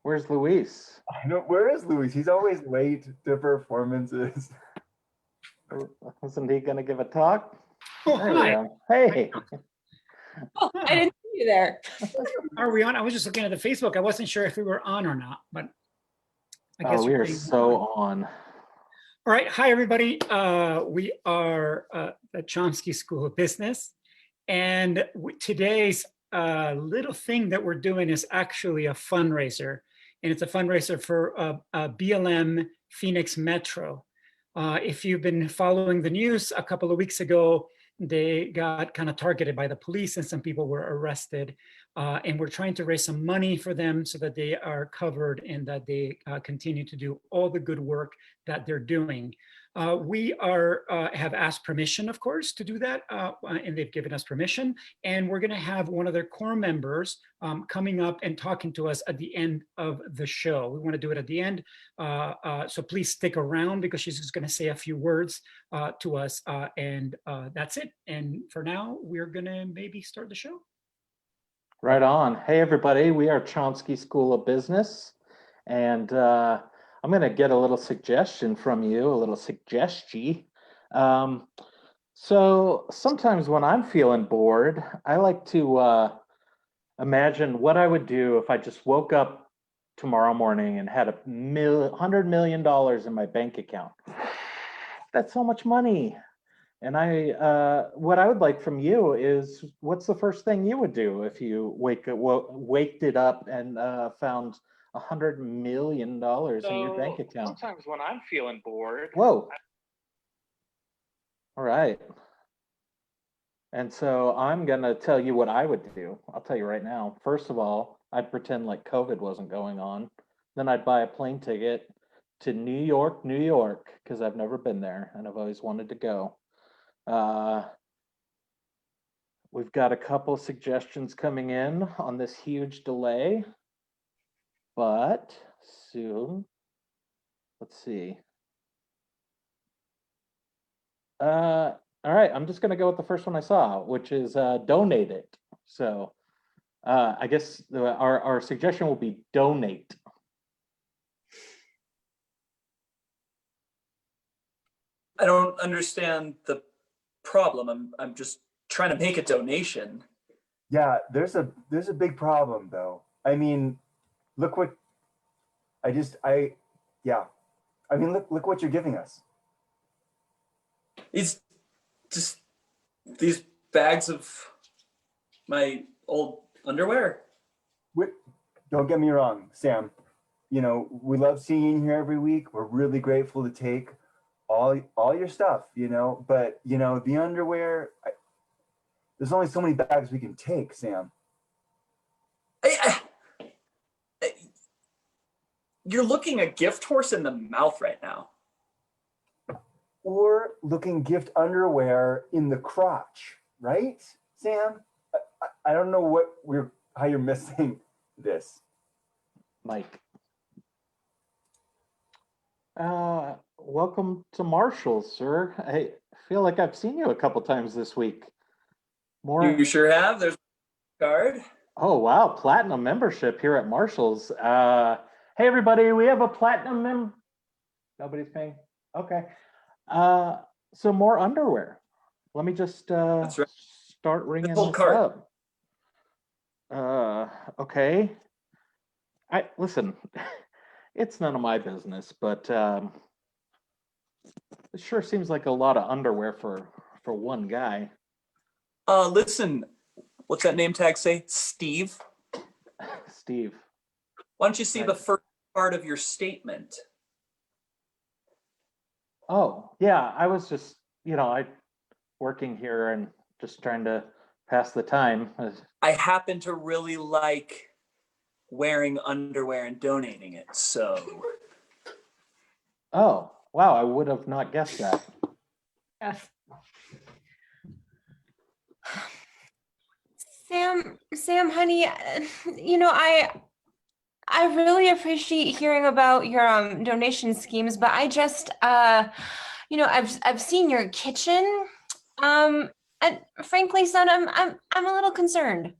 Where's Luis? I know, where is Luis? He's always late to performances. Isn't he going to give a talk? Oh, There we hi. go. Hey. Oh, I didn't see you there. Are we on? I was just looking at the Facebook. I wasn't sure if we were on or not, but I guess We are we're so on. All right. Hi, everybody. We are the Chomsky School of Business. And today's little thing that we're doing is actually a fundraiser. And it's a fundraiser for BLM Phoenix Metro. If you've been following the news, a couple of weeks ago, they got kind of targeted by the police and some people were arrested. And we're trying to raise some money for them so that they are covered and that they continue to do all the good work that they're doing. We have asked permission, of course, to do that, and they've given us permission. And we're going to have one of their core members coming up and talking to us at the end of the show. We want to do it at the end, so please stick around because she's just going to say a few words to us, and that's it. And for now, we're going to maybe start the show. Right on. Hey, everybody. We are Chomsky School of Business. And I'm going to get a little suggestion from you, a little suggestion. So sometimes when I'm feeling bored, I like to imagine what I would do if I just woke up tomorrow morning and had $100 million in my bank account. That's so much money. And what I would like from you is, what's the first thing you would do if you waked it up and found $100 million in your bank account? Sometimes when I'm feeling bored. Whoa. All right. And so I'm going to tell you what I would do. I'll tell you right now. First of all, I'd pretend like COVID wasn't going on. Then I'd buy a plane ticket to New York, because I've never been there and I've always wanted to go. We've got a couple suggestions coming in on this huge delay, but soon. Let's see. All right, I'm just going to go with the first one I saw, which is donate it. So I guess our suggestion will be donate. I don't understand the problem. I'm just trying to make a donation. Yeah, there's a big problem though. I mean, look what look what you're giving us. It's just these bags of my old underwear. Don't get me wrong, Sam. You know, we love seeing you here every week. We're really grateful to take all your stuff, you know, but you know, the underwear, there's only so many bags we can take, Sam. You're looking a gift horse in the mouth right now. Or looking gift underwear in the crotch, right, Sam? I don't know how you're missing this. Mike. Welcome to Marshall's, sir. I feel like I've seen you a couple times this week. You sure have. There's a card. Oh, wow. Platinum membership here at Marshall's. Hey, everybody, we have a platinum Nobody's paying? Okay. So more underwear. Let me just That's right. start ringing The whole this cart. up. Okay. Listen, it's none of my business, but it sure seems like a lot of underwear for one guy. Listen, what's that name tag say? Steve? Steve. Why don't you see the first part of your statement? Oh, yeah, I was just, working here and just trying to pass the time. I happen to really like wearing underwear and donating it, so. Oh, wow, I would have not guessed that. Sam, honey, I really appreciate hearing about your donation schemes, but I just I've seen your kitchen, and frankly, son, I'm a little concerned.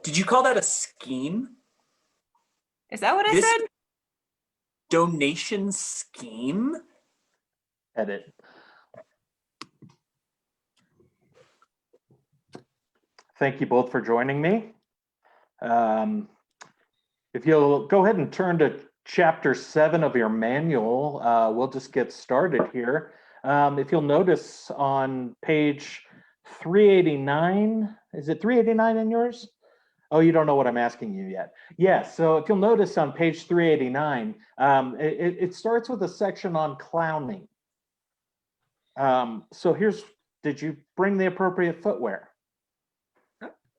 Did you call that a scheme? Is that what I This said? donation scheme? Edit. Thank you both for joining me. If you'll go ahead and turn to chapter 7 of your manual, we'll just get started here. If you'll notice on page 389, is it 389 in yours? Oh, you don't know what I'm asking you yet. Yes, so if you'll notice on page 389, it starts with a section on clowning. So did you bring the appropriate footwear?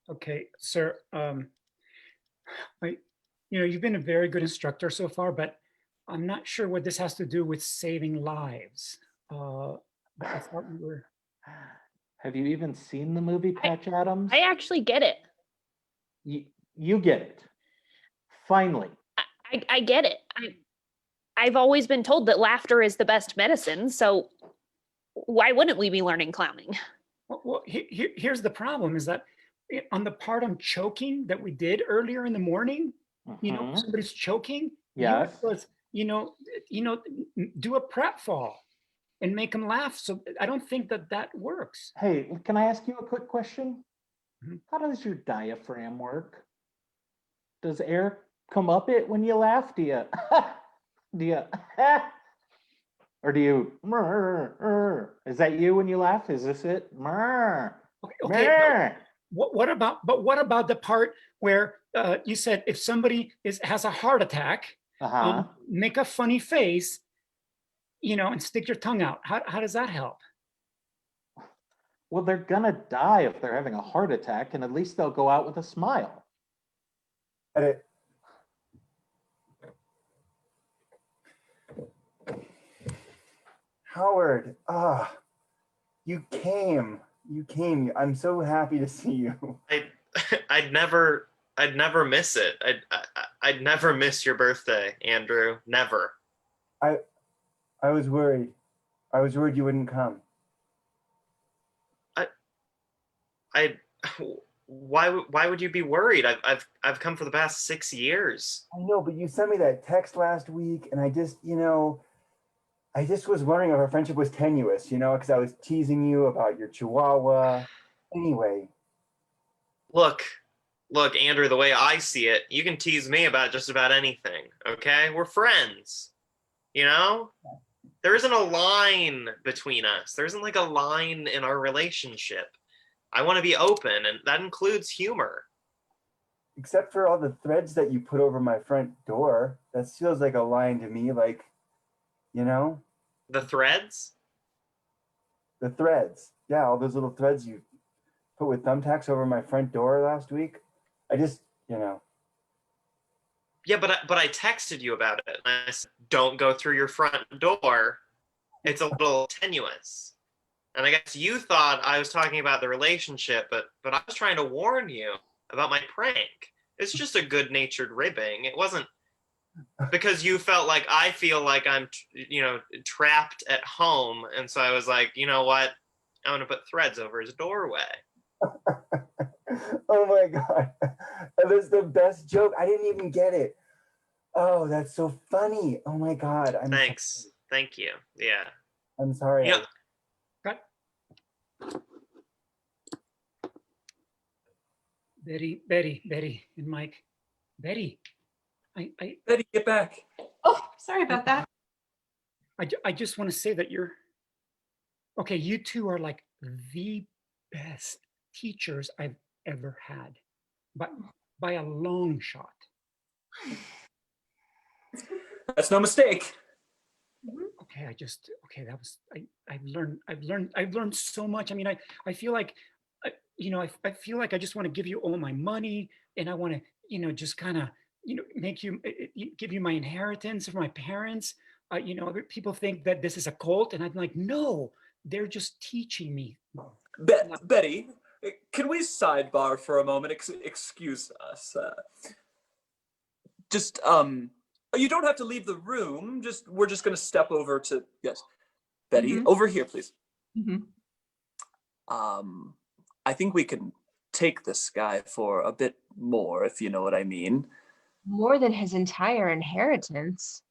Okay, sir. You've been a very good instructor so far, but I'm not sure what this has to do with saving lives. But I thought we were. Have you even seen the movie Patch Adams? I actually get it. You get it. Finally. I get it. I've always been told that laughter is the best medicine, so why wouldn't we be learning clowning? Well, here's the problem: is that on the part on choking that we did earlier in the morning, somebody's choking. Yes. Do a prat fall and make them laugh. So I don't think that works. Hey, can I ask you a quick question? Mm-hmm. How does your diaphragm work? Does air come up it when you laugh? Do you, or do you, is that you when you laugh? Is this it? Okay. What about the part where you said if somebody has a heart attack, make a funny face, and stick your tongue out. How does that help? Well, they're gonna die if they're having a heart attack, and at least they'll go out with a smile. Edit. Howard, you came. I'm so happy to see you. I'd never miss it. I'd never miss your birthday, Andrew. Never. I was worried. I was worried you wouldn't come. Why would you be worried? I've come for the past 6 years. I know, but you sent me that text last week, and I just was wondering if our friendship was tenuous, because I was teasing you about your chihuahua. Anyway. Look, Andrew, the way I see it, you can tease me about just about anything, okay? We're friends, There isn't a line between us. There isn't like a line in our relationship. I want to be open, and that includes humor. Except for all the threads that you put over my front door. That feels like a line to me, like, The threads? The threads. Yeah, all those little threads you put with thumbtacks over my front door last week. I just, Yeah, but I texted you about it. I said, don't go through your front door. It's a little tenuous. And I guess you thought I was talking about the relationship, but I was trying to warn you about my prank. It's just a good-natured ribbing. It wasn't because you felt like I feel like I'm, trapped at home. And so I was like, you know what? I'm going to put threads over his doorway. Oh my God. That was the best joke. I didn't even get it. Oh, that's so funny. Oh my God. Thanks. Thank you. Yeah. I'm sorry. Yeah. Betty, and Mike. Betty, Betty, get back. Oh, sorry about that. I just want to say that you two are like the best teachers I've ever had, but by a long shot. That's no mistake. Okay, I've learned so much. I mean, I feel like, I feel like I just want to give you all my money, and I want to, just kind of, make you, give you my inheritance of my parents. People think that this is a cult, and I'm like, no, they're just teaching me. Betty, can we sidebar for a moment? Excuse us. You don't have to leave the room. We're just going to step over to, yes. Betty, over here, please. I think we can take this guy for a bit more, if you know what I mean. more than his entire inheritance.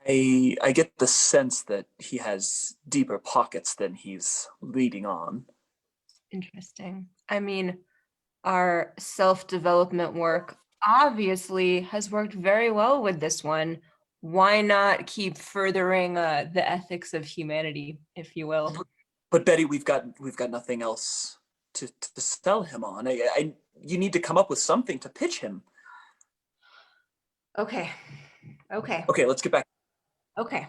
I get the sense that he has deeper pockets than he's leading on. Interesting. I mean, our self-development work obviously has worked very well with this one. Why not keep furthering the ethics of humanity, if you will? But Betty, we've got nothing else to sell him on. You need to come up with something to pitch him. Okay. Okay. Okay, let's get back. Okay.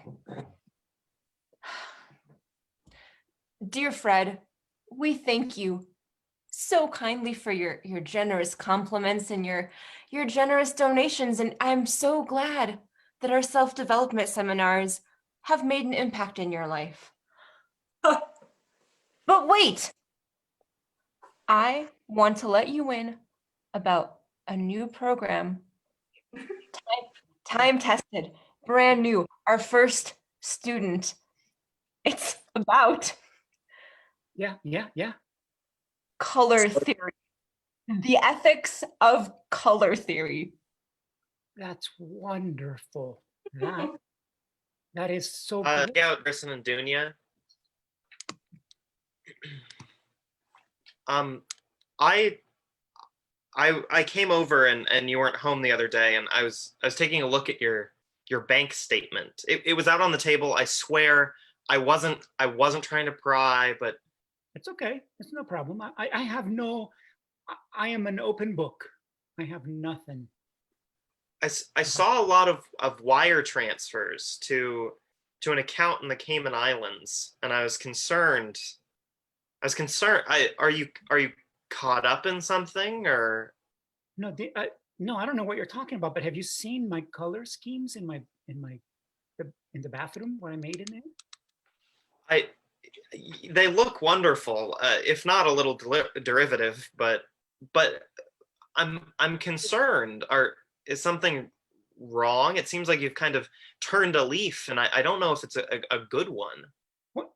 Dear Fred, we thank you so kindly for your generous compliments and your generous donations, and I'm so glad that our self-development seminars have made an impact in your life. But wait, I want to let you in about a new program, time tested, brand new, our first student. It's about Yeah. color theory, the ethics of color theory. That's wonderful. That is so Check out Kristen and Dunya. I came over and you weren't home the other day, and I was taking a look at your bank statement. It was out on the table. I swear I wasn't trying to pry, but It's okay. It's no problem. I have no, I am an open book. I have nothing. I saw a lot of wire transfers to an account in the Cayman Islands, and I was concerned. Are you caught up in something, or? No, no, I don't know what you're talking about, but have you seen my color schemes in the bathroom, what I made in there? They look wonderful, if not a little derivative, but I'm concerned. Is something wrong? It seems like you've kind of turned a leaf, and I don't know if it's a good one. What?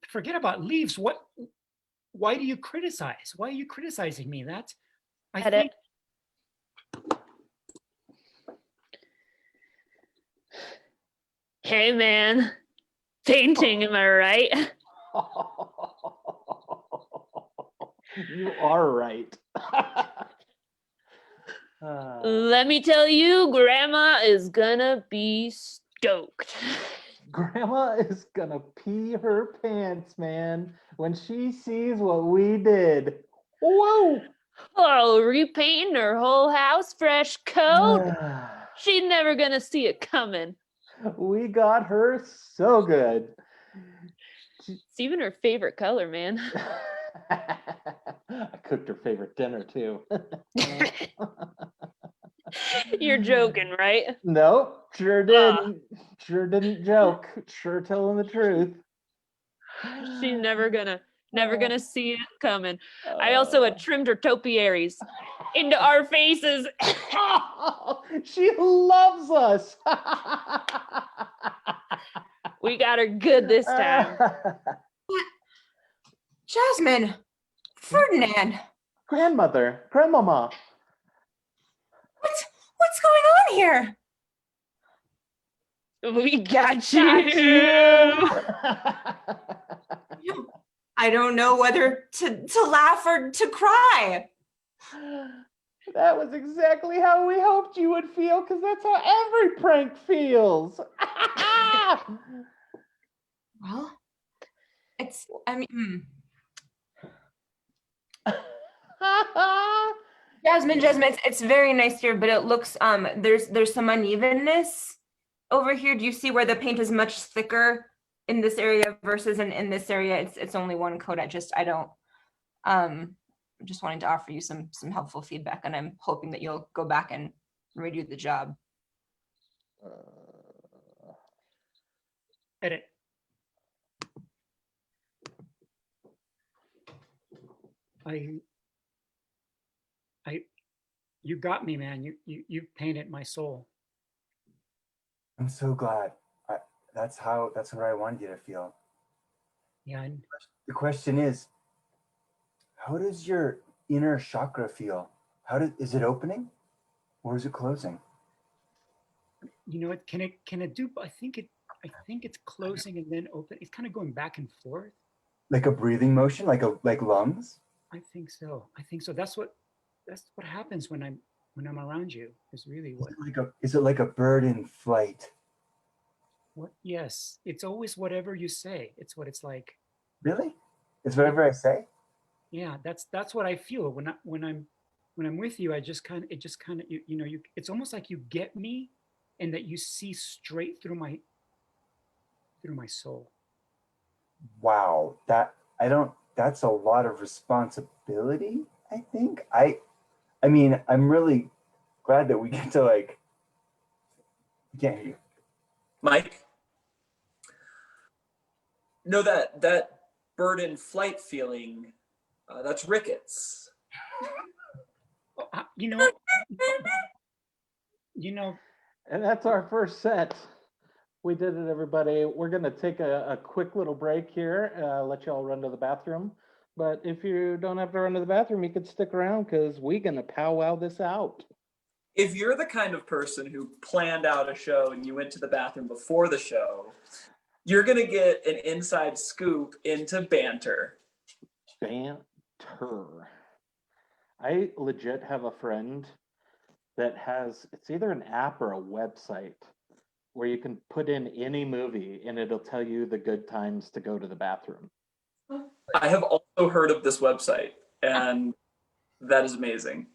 Forget about leaves. What? Why do you criticize? Why are you criticizing me? I Edit. think. Hey man, painting, am I right? You are right. Let me tell you, Grandma is gonna be stoked. Grandma is gonna pee her pants, man, when she sees what we did. Whoa! Oh, repainting her whole house fresh coat? She's never gonna see it coming. We got her so good. It's even her favorite color, man. I cooked her favorite dinner too. You're joking, right? Nope, sure didn't. Sure didn't joke. Sure telling the truth. She's never gonna see it coming. I also had trimmed her topiaries into our faces. She loves us. We got her good this time. Jasmine, Ferdinand, Grandmama. what's going on here? We got you. I don't know whether to laugh or to cry. That was exactly how we hoped you would feel, because that's how every prank feels. Well, Jasmine, it's very nice here, but it looks there's some unevenness over here. Do you see where the paint is much thicker in this area versus in this area? It's only one coat. I'm just wanting to offer you some helpful feedback, and I'm hoping that you'll go back and redo the job. Edit. You got me, man. You painted my soul. I'm so glad. That's what I wanted you to feel. Yeah. The question is, how does your inner chakra feel? Is it opening? Or is it closing? You know, can it do? I think it's closing and then open. It's kind of going back and forth. Like a breathing motion, like lungs? I think so. That's what happens when I'm around you. Is really what. Is it like a bird in flight? What? Yes, it's always whatever you say. It's what it's like. Really? It's whatever I say? Yeah, that's what I feel when I'm with you. It just kind of it's almost like you get me, and that you see straight through my soul. Wow, that's a lot of responsibility, I think. I mean, I'm really glad that we get to I can't hear you. Mike? No, that bird in flight feeling, that's rickets. You know, And that's our first set. We did it, everybody. We're going to take a quick little break here, let y'all run to the bathroom. But if you don't have to run to the bathroom, you could stick around because we're going to powwow this out. If you're the kind of person who planned out a show and you went to the bathroom before the show, you're going to get an inside scoop into banter. Banter. I legit have a friend that has, it's either an app or a website where you can put in any movie and it'll tell you the good times to go to the bathroom. I have also heard of this website, and that is amazing.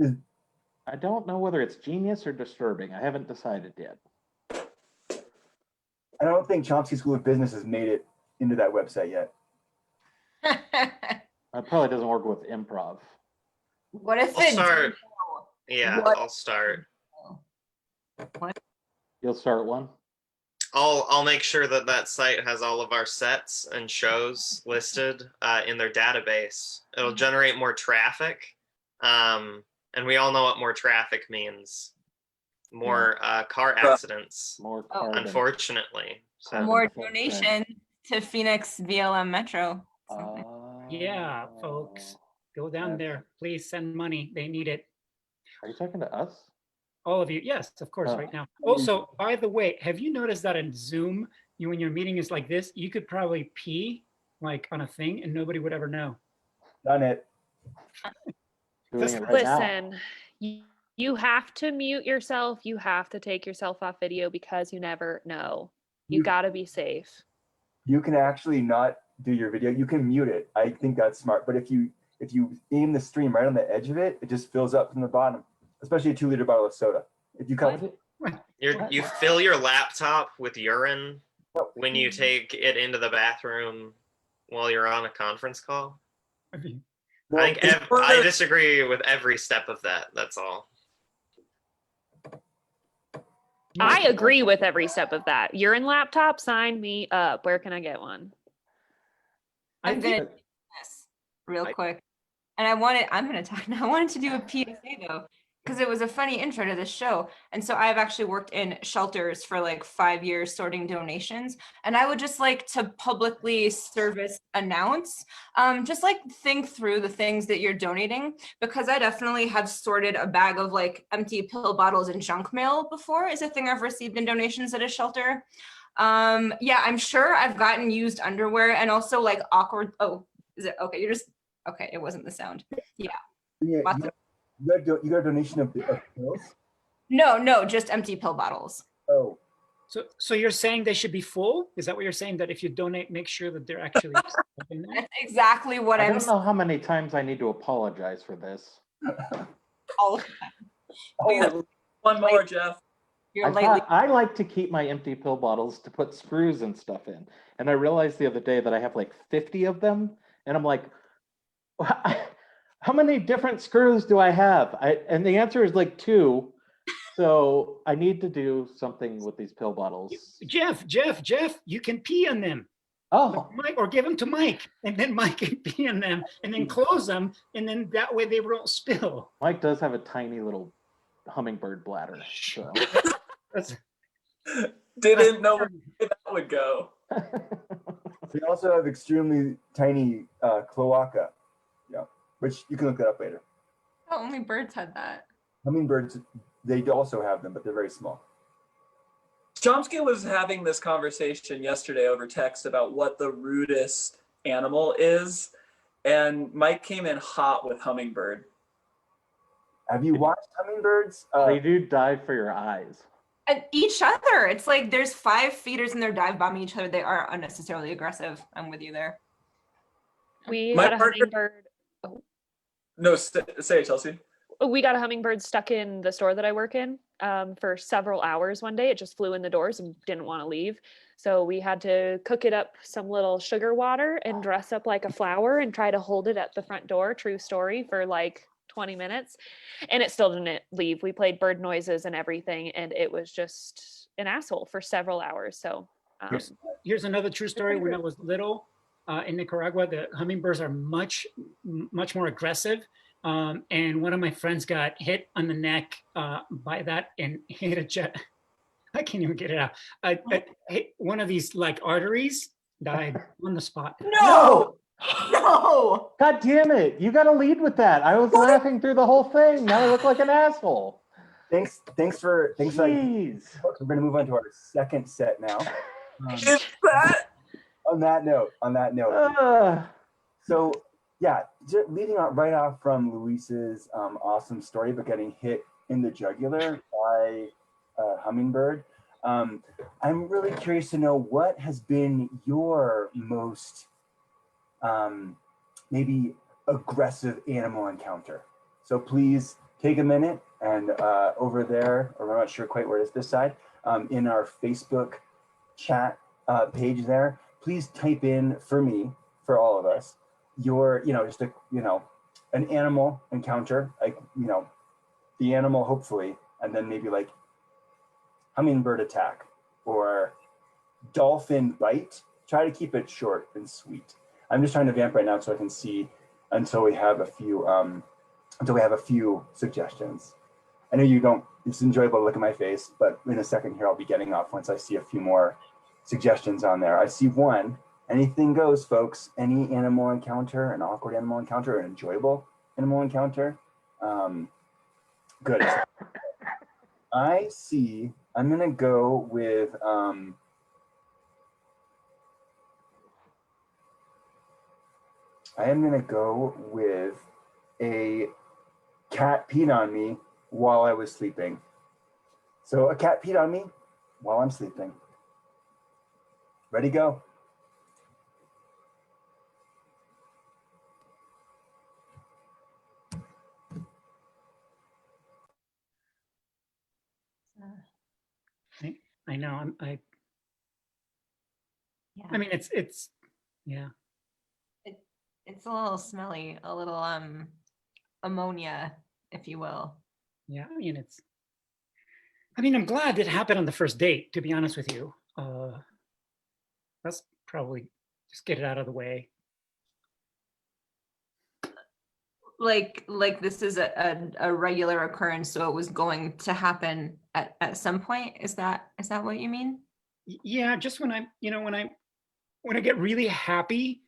I don't know whether it's genius or disturbing. I haven't decided yet. I don't think Chomsky School of Business has made it into that website yet. It probably doesn't work with improv. What if I'll it? start. Yeah, What? I'll start. You'll start one? I'll make sure that site has all of our sets and shows listed in their database. It'll generate more traffic, and we all know what more traffic means. More car accidents, More carbon. unfortunately. So More donation to Phoenix BLM Metro. yeah, folks, go down there. Please send money. They need it. Are you talking to us? All of you, yes, of course, Oh. right now. Also, by the way, have you noticed that in Zoom, when your meeting is like this, you could probably pee like on a thing and nobody would ever know. Done it. Doing it right now. Listen, you have to mute yourself. You have to take yourself off video because you never know. You got to be safe. You can actually not do your video. You can mute it. I think that's smart. But if you aim the stream right on the edge of it, it just fills up from the bottom, especially a 2-liter bottle of soda. If you come, you fill your laptop with urine when you take it into the bathroom while you're on a conference call. I mean, I think I disagree with every step of that. That's all. I agree with every step of that. Urine laptop, sign me up. Where can I get one? I'm gonna do this real quick. And I'm gonna talk now. I wanted to do a PSA though, because it was a funny intro to the show. And so I've actually worked in shelters for like 5 years sorting donations. And I would just like to publicly service announce, just like think through the things that you're donating, because I definitely have sorted a bag of like empty pill bottles and junk mail before is a thing I've received in donations at a shelter. Yeah, I'm sure I've gotten used underwear and also like awkward. Oh, is it okay? Okay, it wasn't the sound. Yeah. you got a donation of pills? No, just empty pill bottles. Oh, so you're saying they should be full? Is that what you're saying? That if you donate, make sure that they're actually in there? That's exactly what I I'm don't know how many times I need to apologize for this. all the time. One more, Jeff. You're lately. I like to keep my empty pill bottles to put screws and stuff in. And I realized the other day that I have like 50 of them. And I'm like, how many different screws do I have? And the answer is like 2. So I need to do something with these pill bottles. Jeff, you can pee on them. Oh, Mike, or give them to Mike, and then Mike can pee on them, and then close them, and then that way they won't spill. Mike does have a tiny little hummingbird bladder. So. Didn't know where that would go. we also have extremely tiny cloaca, which you can look that up later. Oh, only birds had that. Hummingbirds, they also have them, but they're very small. Chomsky was having this conversation yesterday over text about what the rudest animal is, and Mike came in hot with hummingbird. Have you watched hummingbirds? They do dive for your eyes. And each other, it's like there's 5 feeders and they're dive bombing each other. They are unnecessarily aggressive. I'm with you there. We My had a partner- hummingbird. No, say it, Chelsea. We got a hummingbird stuck in the store that I work in for several hours one day. It just flew in the doors and didn't want to leave. So we had to cook it up some little sugar water and dress up like a flower and try to hold it at the front door. True story, for like 20 minutes. And it still didn't leave. We played bird noises and everything. And it was just an asshole for several hours. So Here's another true story. When I was little in Nicaragua, the hummingbirds are much more aggressive. And one of my friends got hit on the neck by that and hit a jet. I can't even get it out. Hit one of these like arteries, died on the spot. No! No! God damn it. You got to lead with that. I was laughing through the whole thing. Now I look like an asshole. Thanks for. Jeez. Folks, we're going to move on to our second set now. Is that? On that note. So yeah, leading on right off from Luis's awesome story about getting hit in the jugular by a hummingbird, I'm really curious to know what has been your most maybe aggressive animal encounter. So please take a minute and over there, or I'm not sure quite where it is this side, in our Facebook chat page there, please type in for me, for all of us, your, just a, an animal encounter, like, the animal hopefully, and then maybe like hummingbird attack or dolphin bite. Try to keep it short and sweet. I'm just trying to vamp right now so I can see until we have a few suggestions. I know you don't, it's enjoyable to look at my face, but in a second here, I'll be getting off once I see a few more suggestions on there. I see one. Anything goes, folks. Any animal encounter, an awkward animal encounter, an enjoyable animal encounter. Good. I see, I'm gonna go with, I am gonna go with a cat peed on me while I was sleeping. So a cat peed on me while I'm sleeping. Ready, go. I know. Yeah. I mean, it's yeah. It's a little smelly, a little ammonia, if you will. Yeah, I mean, I'm glad it happened on the first date, to be honest with you. That's probably just get it out of the way. Like this is a regular occurrence, so it was going to happen at some point. Is that what you mean? Yeah, just when when I get really happy,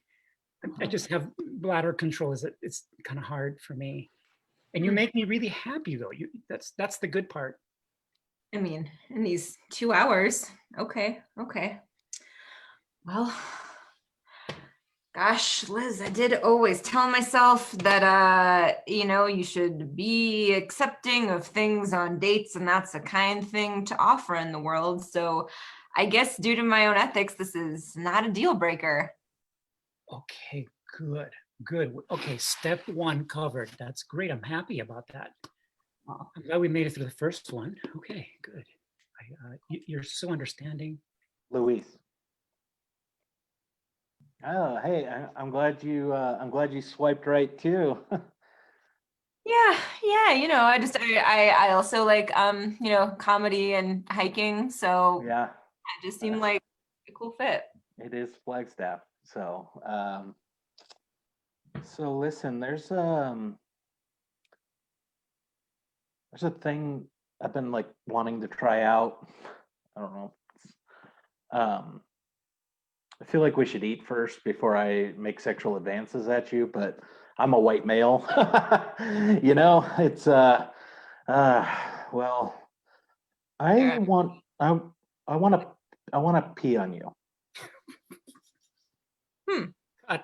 I just have bladder control. It's kind of hard for me. And you make me really happy though. That's the good part. I mean, in these 2 hours. Okay. Well, gosh, Liz, I did always tell myself that, you should be accepting of things on dates, and that's a kind thing to offer in the world. So I guess due to my own ethics, this is not a deal breaker. Okay, good. Okay, step 1 covered. That's great. I'm happy about that. I'm glad we made it through the first one. Okay, good. You're so understanding. Luis. Oh, hey, I'm glad you swiped right too. Yeah. I also like comedy and hiking. So Yeah, it just seemed like a cool fit. it is Flagstaff. So, so listen, there's a thing I've been like wanting to try out. I don't know. I feel like we should eat first before I make sexual advances at you, but I'm a white male. It's Well, I want I I want to pee on you. God.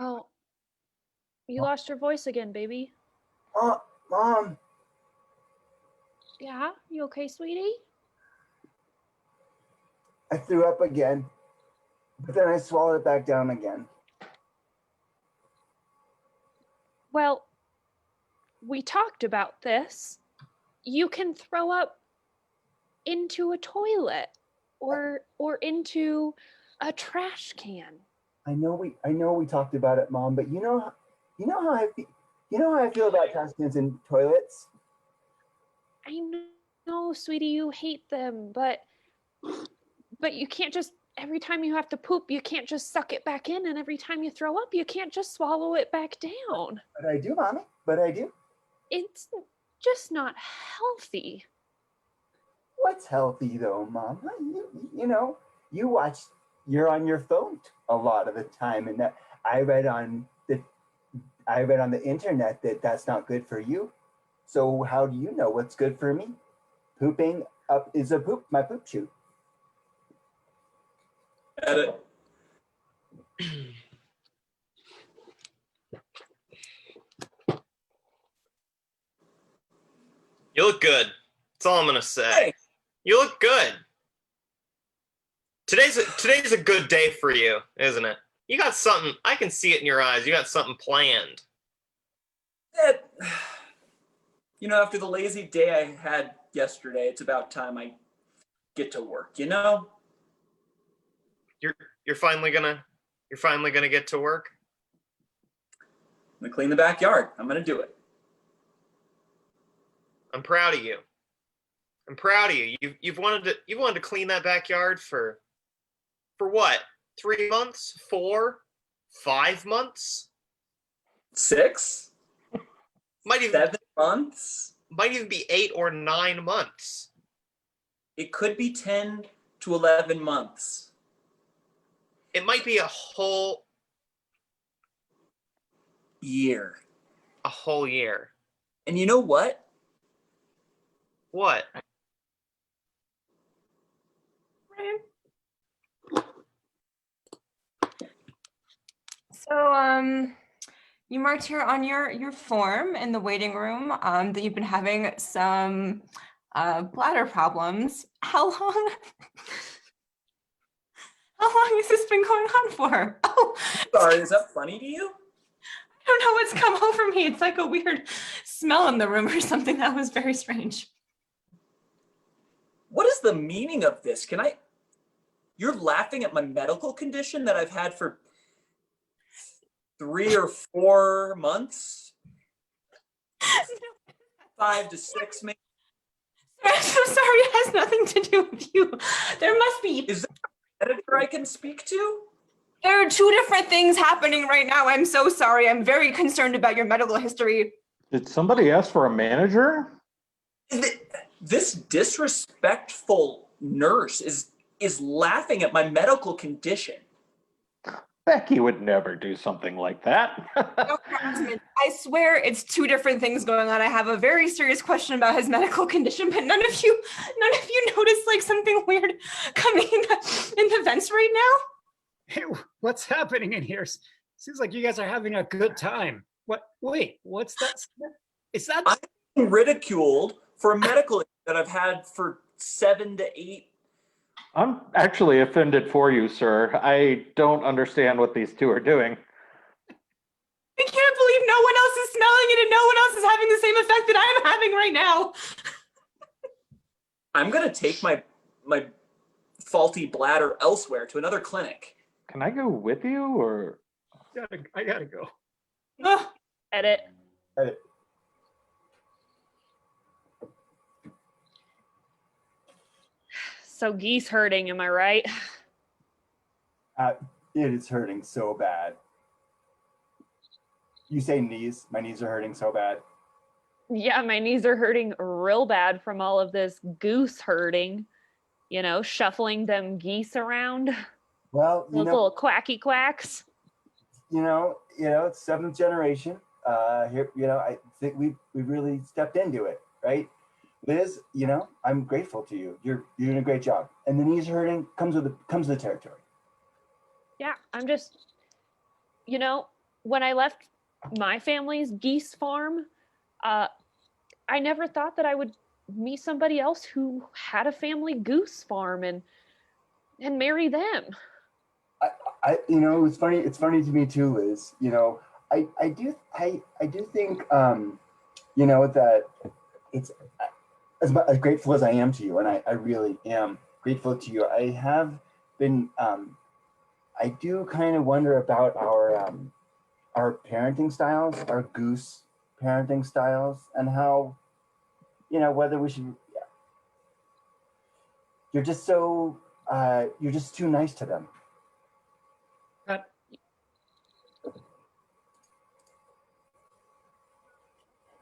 Oh, you lost your voice again, baby. Oh, Mom, Yeah, you okay, sweetie? I threw up again, but then I swallowed it back down again. Well, we talked about this. You can throw up into a toilet or into a trash can. I know we talked about it, Mom, but you know how I feel about trash cans and toilets. I know, sweetie, you hate them, but you can't just every time you have to poop, you can't just suck it back in, and every time you throw up, you can't just swallow it back down. But I do, Mommy. But I do. It's just not healthy. What's healthy though, Mom? You know, you're on your phone a lot of the time, and that I read on the internet that that's not good for you. So how do you know what's good for me? Pooping up is my poop chute. Edit. You look good. That's all I'm gonna say. Hey. You look good. Today's a good day for you, isn't it? You got something. I can see it in your eyes. You got something planned. After the lazy day I had yesterday, it's about time I get to work, You're finally gonna get to work. I'm gonna clean the backyard. I'm gonna do it. I'm proud of you. I'm proud of you. You've wanted to clean that backyard for what? 3 months? 4? 5 months? 6? Might even 7 months? Might even be 8 or 9 months. It could be 10 to 11 months. It might be a whole year. A whole year. And you know what? What? So, you marked here on your form in the waiting room that you've been having some bladder problems. How long? How long has this been going on for? Oh, Sorry, is that funny to you? I don't know what's come over me. It's like a weird smell in the room or something. That was very strange. What is the meaning of this? You're laughing at my medical condition that I've had for 3 or 4 months? 5 to 6, maybe. I'm so sorry. It has nothing to do with you. There must be. Is there an editor I can speak to? There are 2 different things happening right now. I'm so sorry. I'm very concerned about your medical history. Did somebody ask for a manager? This disrespectful nurse is laughing at my medical condition. Becky would never do something like that. Dr. Osmond, I swear it's 2 different things going on. I have a very serious question about his medical condition, but none of you noticed like something weird coming in the vents right now? Hey, what's happening in here? Seems like you guys are having a good time. Wait, what's that? Is that? I'm being ridiculed for a medical issue that I've had for 7 to 8. I'm actually offended for you, sir. I don't understand what these 2 are doing. I can't believe no one else is smelling it and no one else is having the same effect that I'm having right now. I'm gonna take my faulty bladder elsewhere to another clinic. Can I go with you or? I gotta go. Ugh. Edit. So geese hurting, am I right? It is hurting so bad. You say knees? My knees are hurting so bad. Yeah, my knees are hurting real bad from all of this goose herding, shuffling them geese around. Well, Those little quacky quacks. It's seventh generation. Here, I think we really stepped into it, right? Liz, I'm grateful to you. You're doing a great job. And the knees hurting comes with the territory. Yeah, I'm just, when I left my family's geese farm, I never thought that I would meet somebody else who had a family goose farm and marry them. It's funny. It's funny to me too, Liz. I do think, that it's as grateful as I am to you, and I really am grateful to you. I have been, I do kind of wonder about our parenting styles, our goose parenting styles, and how, whether we should. You're just so, you're just too nice to them. But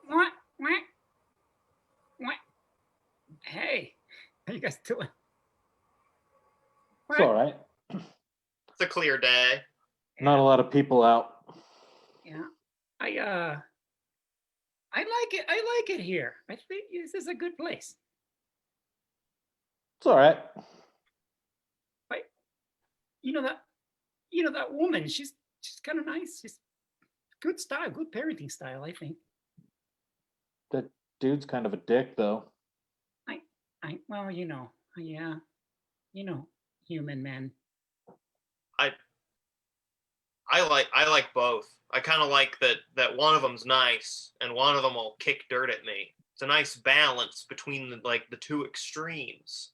what? Hey, how you guys doing? It's all right. It's a clear day. Not a lot of people out. Yeah, I like it. I like it here. I think this is a good place. It's all right. That woman. She's kind of nice. She's good style, good parenting style. I think. That dude's kind of a dick, though. Well, yeah, human men. I like both. I kind of like that one of them's nice and one of them will kick dirt at me. It's a nice balance between the two extremes.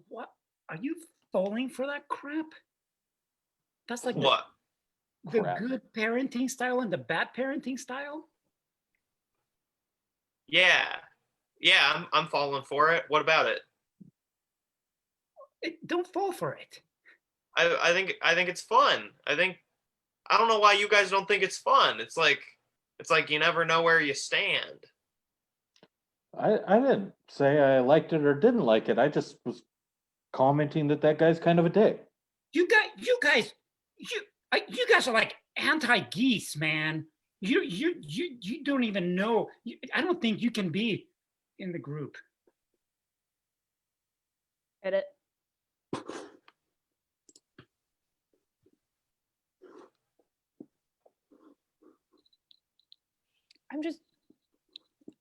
What? Are you falling for that crap? That's like What? the Crap. good parenting style and the bad parenting style? Yeah. Yeah, I'm falling for it. What about it? Don't fall for it. I think it's fun. I don't know why you guys don't think it's fun. It's like you never know where you stand. I didn't say I liked it or didn't like it. I just was commenting that guy's kind of a dick. You guys are like anti-geese, man. You don't even know. I don't think you can be in the group. Get it?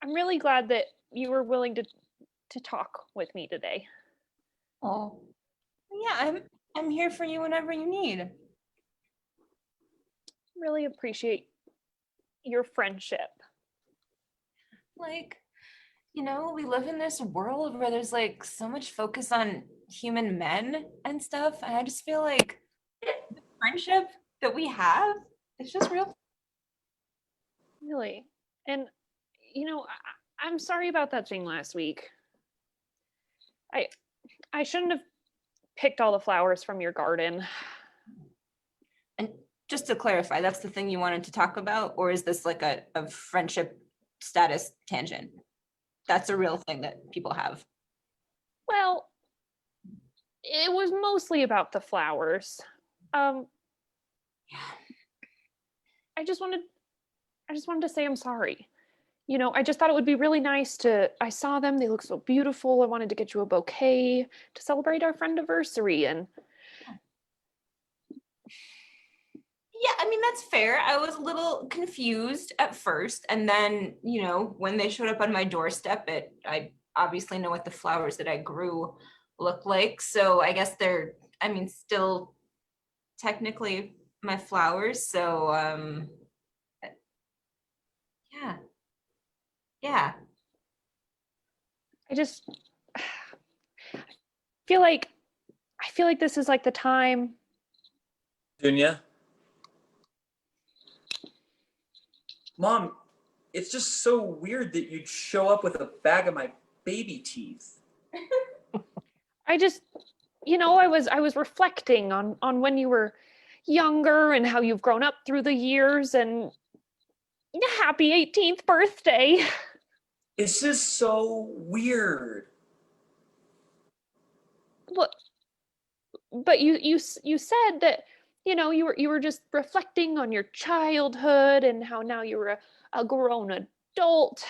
I'm really glad that you were willing to talk with me today. Oh, yeah, I'm here for you whenever you need. Really appreciate your friendship. We live in this world where there's so much focus on human men and stuff. And I just feel like the friendship that we have is just real. Really. And, I'm sorry about that thing last week. I shouldn't have picked all the flowers from your garden. And just to clarify, that's the thing you wanted to talk about? Or is this like a friendship status tangent? That's a real thing that people have. Well, it was mostly about the flowers. I just wanted to say I'm sorry. I just thought it would be really nice I saw them, they look so beautiful. I wanted to get you a bouquet to celebrate our friendiversary. And yeah, that's fair. I was a little confused at first. And then, when they showed up on my doorstep, I obviously know what the flowers that I grew look like. So I guess they're, still technically my flowers. So, yeah. I just feel like this is like the time. Dunya? Mom, it's just so weird that you'd show up with a bag of my baby teeth. I just, I was reflecting on when you were younger and how you've grown up through the years, and happy 18th birthday. It's just so weird. but you said that, you know, you were just reflecting on your childhood and how now you're a grown adult.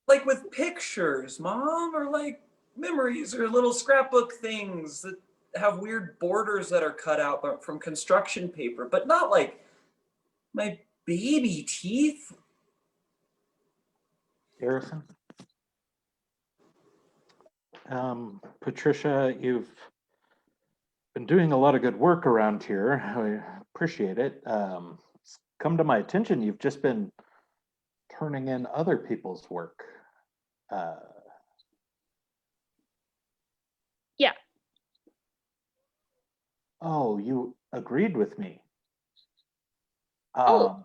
Like with pictures, Mom, or like memories or little scrapbook things that have weird borders that are cut out from construction paper, but not like my baby teeth. Garrison? Patricia, you've been doing a lot of good work around here. I appreciate it. It's come to my attention, you've just been turning in other people's work. Uh, Yeah. oh, you agreed with me. Oh.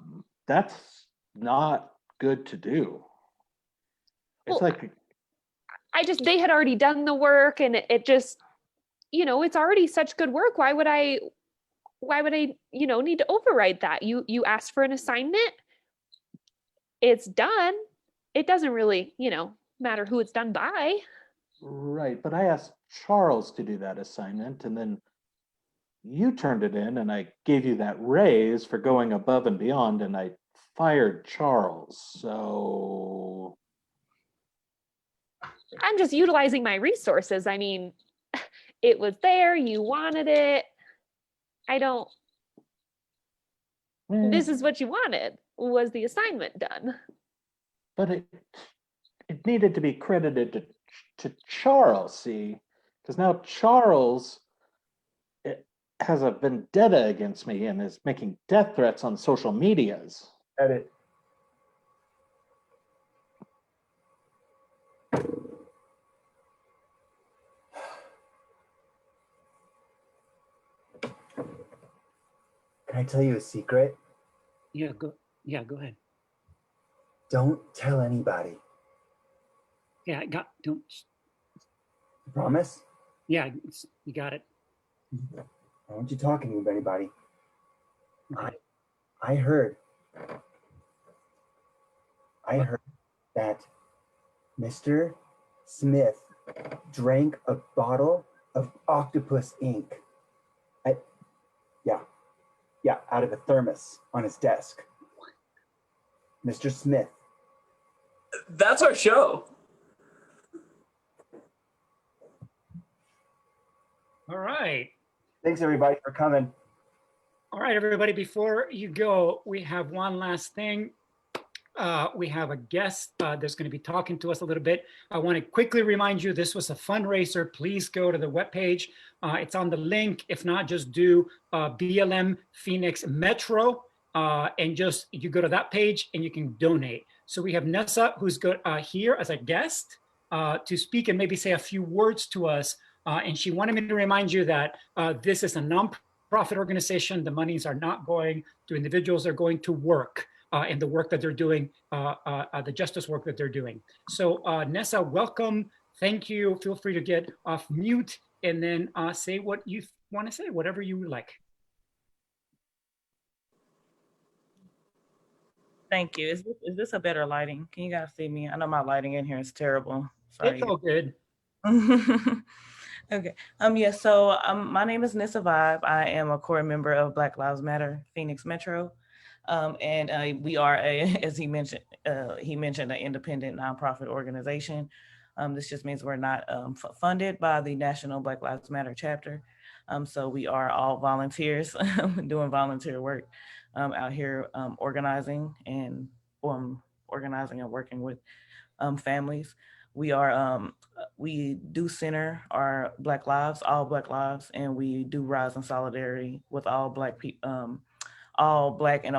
That's not good to do. It's Well, like, they had already done the work, and it just, you know, it's already such good work. Why would I, you know, need to override that? You asked for an assignment. It's done. It doesn't really, you know, matter who it's done by. right, but I asked Charles to do that assignment, and then you turned it in, and I gave you that raise for going above and beyond, and I fired Charles. So I'm just utilizing my resources. I mean, it was there, you wanted it. I don't, this is what you wanted. Was the assignment done? but it needed to be credited to Charles, see, because now Charles has a vendetta against me and is making death threats on social medias. Edit. Can I tell you a secret? Yeah, go ahead. Don't tell anybody. Yeah, don't. You promise? Yeah, you got it. I don't want you talking to anybody. Okay. I heard that Mr. Smith drank a bottle of octopus ink. Yeah, out of a thermos on his desk. Mr. Smith. That's our show. All right. Thanks everybody for coming. All right, everybody, before you go, we have one last thing. We have a guest that's going to be talking to us a little bit. I want to quickly remind you, this was a fundraiser. Please go to the webpage. It's on the link. If not, just do BLM Phoenix Metro, and just you go to that page and you can donate. So we have Nessa, who's here as a guest to speak and maybe say a few words to us. And she wanted me to remind you that this is a nonprofit organization. The monies are not going to individuals, they're going to work. And the work that they're doing, the justice work that they're doing. So Nessa, welcome. Thank you. Feel free to get off mute and then say what you want to say, whatever you would like. Thank you. Is this a better lighting? Can you guys see me? I know my lighting in here is terrible. Sorry. It's all good. Okay. Yeah. So my name is Nissa Vibe. I am a core member of Black Lives Matter Phoenix Metro. And we are as he mentioned, an independent nonprofit organization. This just means we're not funded by the National Black Lives Matter chapter. So we are all volunteers doing volunteer work out here organizing and working with families. We do center our Black lives, all Black lives, and we do rise in solidarity with all Black people. All Black and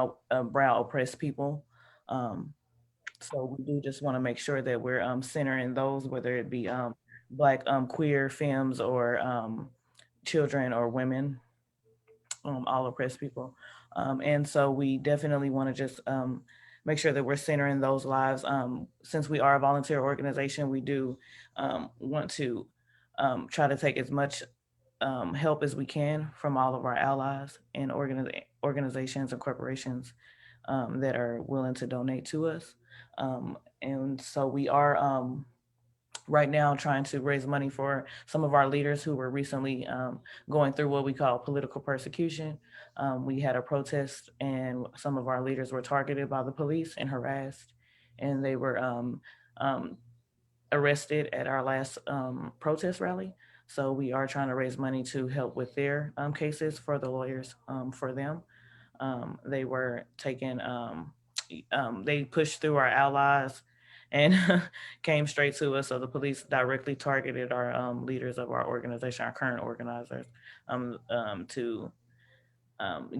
brown oppressed people. So we do just want to make sure that we're centering those, whether it be Black queer femmes or children or women, all oppressed people. And so we definitely want to just make sure that we're centering those lives. Since we are a volunteer organization, we do want to try to take as much help as we can from all of our allies and organizations and corporations that are willing to donate to us. And so we are right now trying to raise money for some of our leaders who were recently going through what we call political persecution. We had a protest and some of our leaders were targeted by the police and harassed, and they were arrested at our last protest rally. So we are trying to raise money to help with their cases for the lawyers for them. They were taken, they pushed through our allies and came straight to us. So the police directly targeted our leaders of our organization, our current organizers, to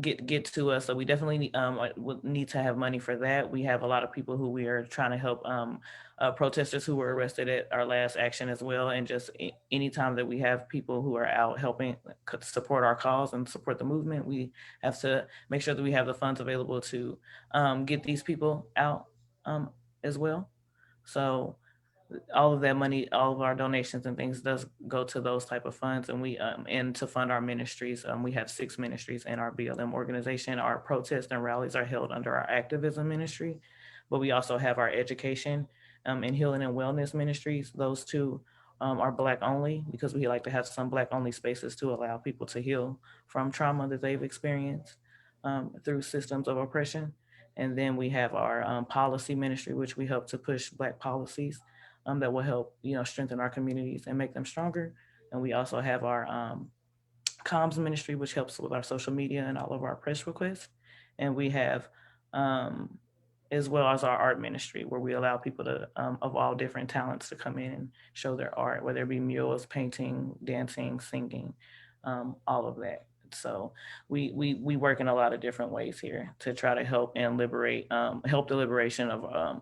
get to us. So we definitely would need to have money for that. We have a lot of people who we are trying to help, protesters who were arrested at our last action as well. And just anytime that we have people who are out helping support our cause and support the movement, we have to make sure that we have the funds available to get these people out as well. So all of that money, all of our donations and things does go to those type of funds. And we and to fund our ministries. We have 6 ministries in our BLM organization. Our protests and rallies are held under our activism ministry, but we also have our education and healing and wellness ministries. Those 2 are Black only, because we like to have some Black only spaces to allow people to heal from trauma that they've experienced through systems of oppression. And then we have our policy ministry, which we help to push Black policies that will help, strengthen our communities and make them stronger. And we also have our comms ministry, which helps with our social media and all of our press requests. And we have, as well as our art ministry, where we allow people to, of all different talents to come in and show their art, whether it be murals, painting, dancing, singing, all of that. So we work in a lot of different ways here to try to help and liberate, help the liberation of,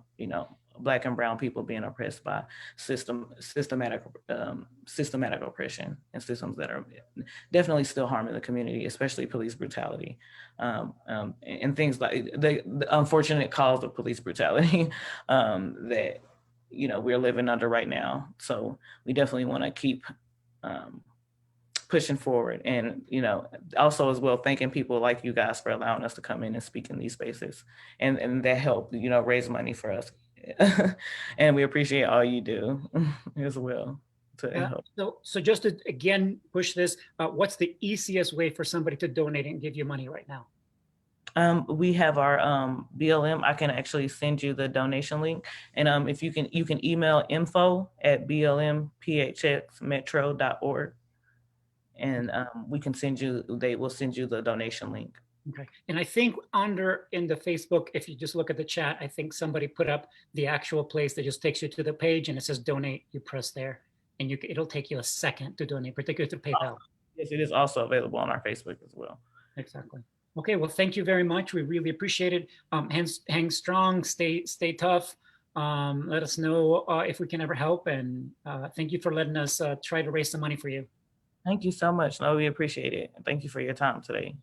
Black and brown people being oppressed by systematic oppression and systems that are definitely still harming the community, especially police brutality, and things like the unfortunate cause of police brutality that we're living under right now. So we definitely want to keep pushing forward, and also as well thanking people like you guys for allowing us to come in and speak in these spaces, and that help raise money for us. And we appreciate all you do as well to help. So just to again push this, what's the easiest way for somebody to donate and give you money right now? We have our BLM. I can actually send you the donation link, and if you can email info@blmphxmetro.org, and we can send you. They will send you the donation link. Okay, and I think in the Facebook, if you just look at the chat, I think somebody put up the actual place that just takes you to the page and it says donate. You press there, and it'll take you a second to donate, particularly through PayPal. Yes, it is also available on our Facebook as well. Exactly. Okay, well, thank you very much. We really appreciate it. Hang strong, stay tough. Let us know if we can ever help, and thank you for letting us try to raise some money for you. Thank you so much. No, we appreciate it. Thank you for your time today.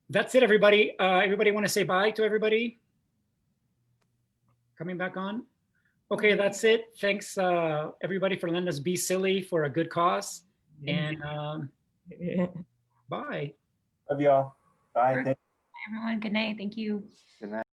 That's it, everybody. Everybody want to say bye to everybody? Coming back on? Okay, that's it. Thanks, everybody, for letting us be silly for a good cause. And bye. Love y'all. Bye. Everyone, good night. Thank you. Good night.